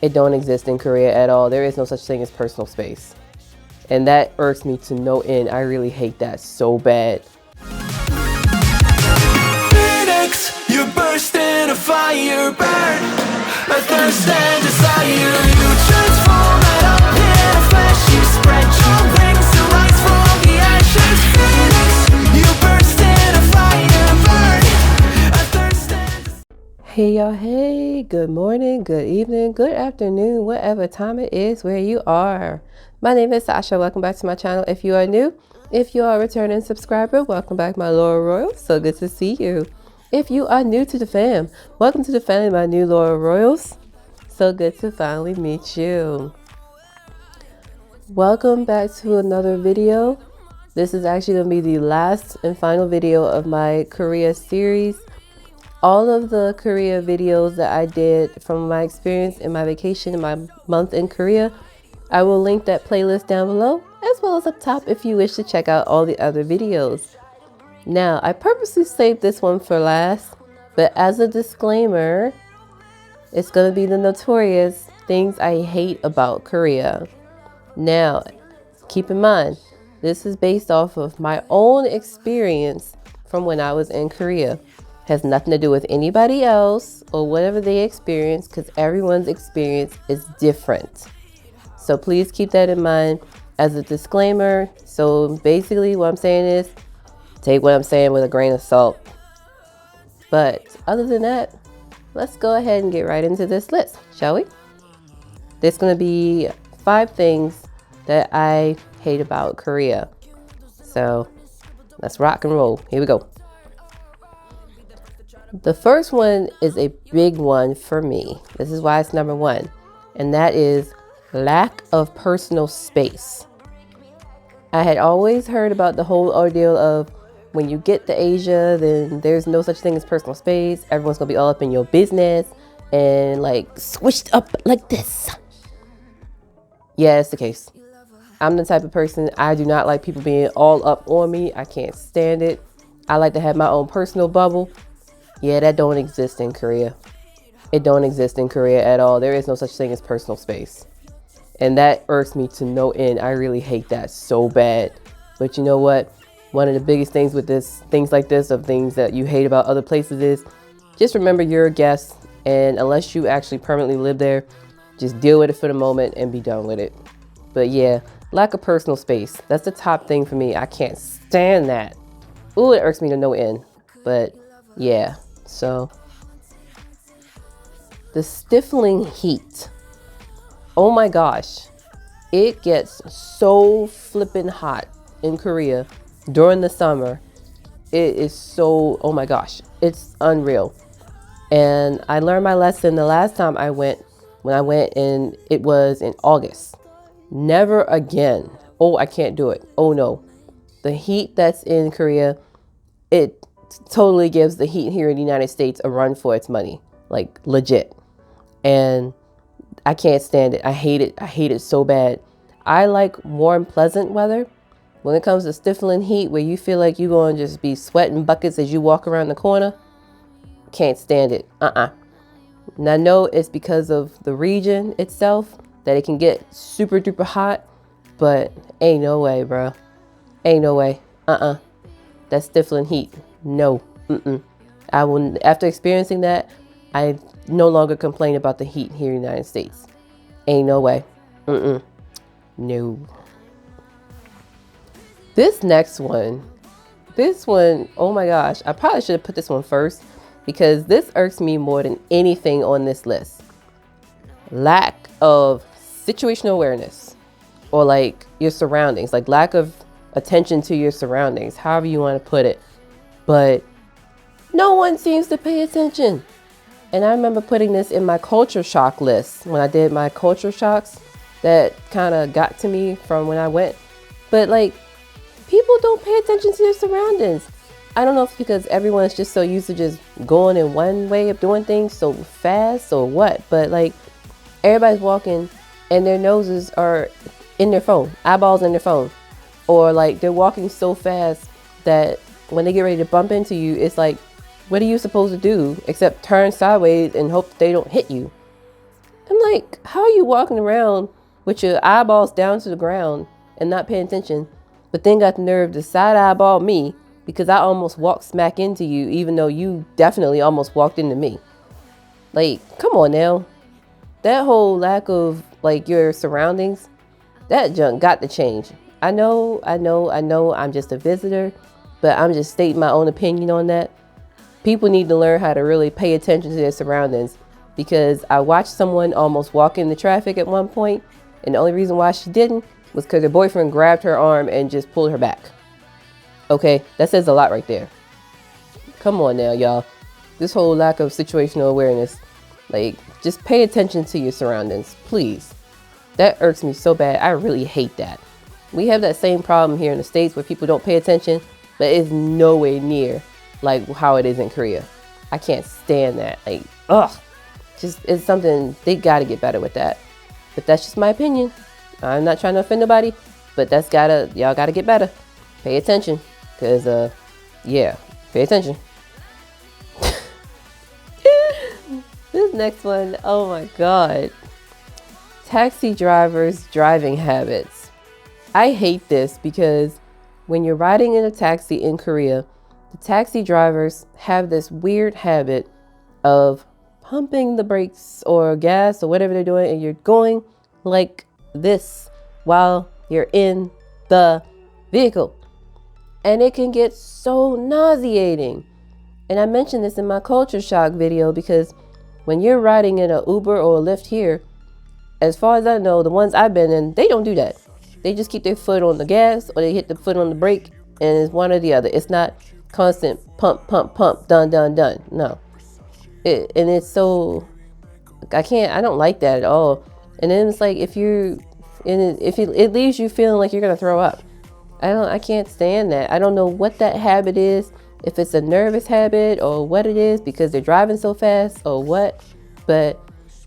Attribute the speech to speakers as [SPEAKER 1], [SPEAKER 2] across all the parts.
[SPEAKER 1] It don't exist in Korea at all. There is no such thing as personal space. And that irks me to no end. I really hate that so bad. Phoenix, you burst in a fire, burn a thirst and desire. You transform and up in a flash. You spread your wings to rise from the ashes. Phoenix, you burst in a fire, burn a thirst and... Hey y'all, hey, good morning, good evening, good afternoon, whatever time it is where you are. My name is Sasha. Welcome back to my channel. If you are new, if you are a returning subscriber, welcome back, my Laura Royals. So good to see you. If you are new to the fam, welcome to the family, my new Laura Royals. So good to finally meet you. Welcome back to another video. This is actually going to be the last and final video of my Korea series. All of the Korea videos that I did from my experience in my vacation in my month in Korea, I will link that playlist down below, as well as up top if you wish to check out all the other videos. Now, I purposely saved this one for last, but as a disclaimer, it's going to be the notorious things I hate about Korea. Now, keep in mind, this is based off of my own experience from when I was in Korea. Has nothing to do with anybody else or whatever they experience, because everyone's experience is different. So please keep that in mind as a disclaimer. So basically what I'm saying is, take what I'm saying with a grain of salt. But other than that, let's go ahead and get right into this list, shall we? There's going to be 5 things that I hate about Korea. So let's rock and roll. Here we go. The first one is a big one for me. This is why it's number 1. And that is lack of personal space. I had always heard about the whole ordeal of when you get to Asia, then there's no such thing as personal space. Everyone's gonna be all up in your business and like squished up like this. Yeah, it's the case. I'm the type of person, I do not like people being all up on me. I can't stand it. I like to have my own personal bubble. Yeah, that don't exist in Korea. It don't exist in Korea at all. There is no such thing as personal space. And that irks me to no end. I really hate that so bad. But you know what? One of the biggest things with things like this, of things that you hate about other places, is just remember you're a guest. And unless you actually permanently live there, just deal with it for the moment and be done with it. But yeah, lack of personal space. That's the top thing for me. I can't stand that. Ooh, it irks me to no end. But yeah, so the stifling heat. Oh my gosh, it gets so flippin' hot in Korea during the summer. It is so, oh my gosh, it's unreal. And I learned my lesson the last time I went, when I went, and it was in August. Never again. Oh, I can't do it. Oh no. The heat that's in Korea, it totally gives the heat here in the United States a run for its money, like legit. And I can't stand it. I hate it. I hate it so bad. I like warm, pleasant weather. When it comes to stifling heat, where you feel like you're going to just be sweating buckets as you walk around the corner, can't stand it. And I know it's because of the region itself that it can get super duper hot, but ain't no way, bro. Ain't no way. That stifling heat. No. I will. After experiencing that, I no longer complain about the heat here in the United States. Ain't no way. No. This next one, oh my gosh, I probably should have put this one first, because this irks me more than anything on this list. Lack of situational awareness, or like your surroundings, like lack of attention to your surroundings, however you want to put it. But no one seems to pay attention. And I remember putting this in my culture shock list when I did my culture shocks that kind of got to me from when I went. But like, people don't pay attention to their surroundings. I don't know if it's because everyone's just so used to just going in one way of doing things so fast or what, but like everybody's walking and their noses are in their phone, eyeballs in their phone, or like they're walking so fast that when they get ready to bump into you, it's like, what are you supposed to do except turn sideways and hope they don't hit you? I'm like, how are you walking around with your eyeballs down to the ground and not paying attention, but then got the nerve to side eyeball me because I almost walked smack into you, even though you definitely almost walked into me. Like, come on now. That whole lack of like your surroundings, that junk got to change. I know, I'm just a visitor, but I'm just stating my own opinion on that. People need to learn how to really pay attention to their surroundings, because I watched someone almost walk into traffic at one point, and the only reason why she didn't was because her boyfriend grabbed her arm and just pulled her back. Okay, that says a lot right there. Come on now, y'all. This whole lack of situational awareness, like, just pay attention to your surroundings, please. That irks me so bad. I really hate that. We have that same problem here in the States where people don't pay attention, but it's nowhere near like how it is in Korea. I can't stand that. Like, ugh. Just, it's something, they gotta get better with that. But that's just my opinion. I'm not trying to offend nobody, but y'all gotta get better. Pay attention. Cause, yeah, pay attention. This next one, oh my God. Taxi drivers' driving habits. I hate this because when you're riding in a taxi in Korea, the taxi drivers have this weird habit of pumping the brakes or gas or whatever they're doing, and you're going like this while you're in the vehicle. And it can get so nauseating. And I mentioned this in my culture shock video because when you're riding in an Uber or a Lyft here, as far as I know, the ones I've been in, they don't do that. They just keep their foot on the gas or they hit the foot on the brake, and it's one or the other. It's not constant pump, pump, pump, done, done, done. No. And it's so, I don't like that at all. And then it's like, it leaves you feeling like you're going to throw up. I can't stand that. I don't know what that habit is, if it's a nervous habit or what it is because they're driving so fast or what, but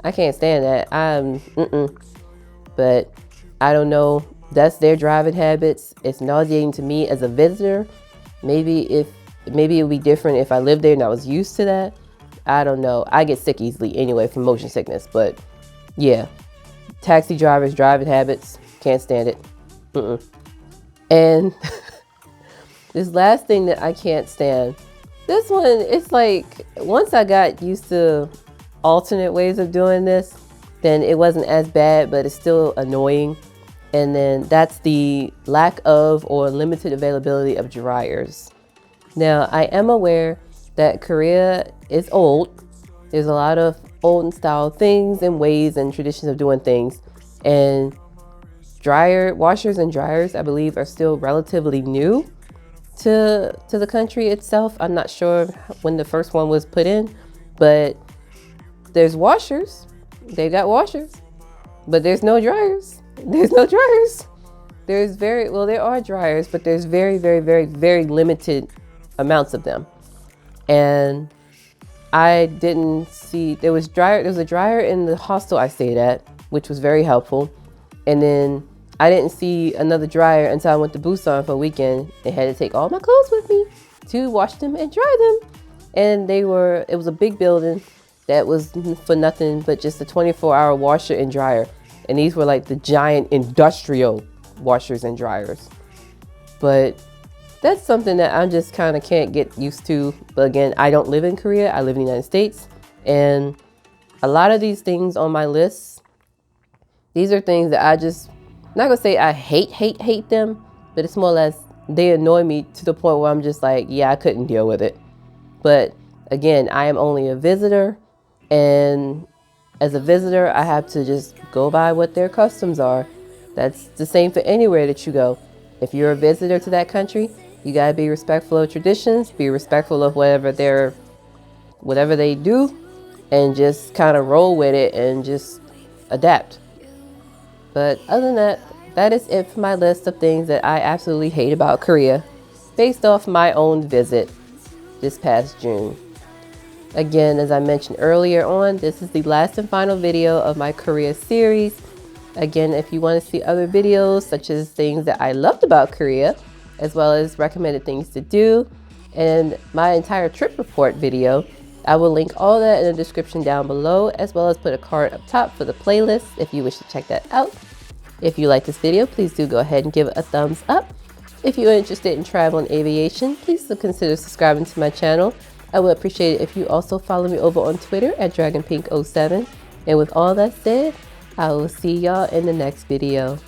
[SPEAKER 1] I can't stand that. But I don't know. That's their driving habits. It's nauseating to me as a visitor. Maybe it would be different if I lived there and I was used to that. I don't know. I get sick easily anyway from motion sickness, but yeah. Taxi drivers' driving habits, can't stand it. And this last thing that I can't stand, this one, it's like once I got used to alternate ways of doing this, then it wasn't as bad, but it's still annoying. And then that's the lack of or limited availability of dryers. Now, I am aware that Korea is old. There's a lot of old style things and ways and traditions of doing things. And washers and dryers, I believe, are still relatively new to the country itself. I'm not sure when the first one was put in, but there's washers. They got washers, but there's no dryers. There's no dryers. There are dryers, but there's very, very, very, very limited amounts of them. And I didn't see, there was a dryer in the hostel I stayed at, which was very helpful. And then I didn't see another dryer until I went to Busan for a weekend and had to take all my clothes with me to wash them and dry them. And it was a big building that was for nothing but just a 24-hour washer and dryer. And these were like the giant industrial washers and dryers. But that's something that I just kind of can't get used to. But again, I don't live in Korea. I live in the United States. And a lot of these things on my list, these are things that I'm not going to say I hate them, but it's more or less they annoy me to the point where I'm just like, yeah, I couldn't deal with it. But again, I am only a visitor. And as a visitor, I have to just go by what their customs are. That's the same for anywhere that you go. If you're a visitor to that country, you gotta be respectful of traditions, be respectful of whatever they do, and just kind of roll with it and just adapt. But other than that, that is it for my list of things that I absolutely hate about Korea, based off my own visit this past June. Again, as I mentioned earlier on, this is the last and final video of my Korea series. Again, if you want to see other videos such as things that I loved about Korea, as well as recommended things to do, and my entire trip report video, I will link all that in the description down below, as well as put a card up top for the playlist if you wish to check that out. If you like this video, please do go ahead and give it a thumbs up. If you're interested in travel and aviation, please consider subscribing to my channel. I would appreciate it if you also follow me over on Twitter at DragonPink07. And with all that said, I will see y'all in the next video.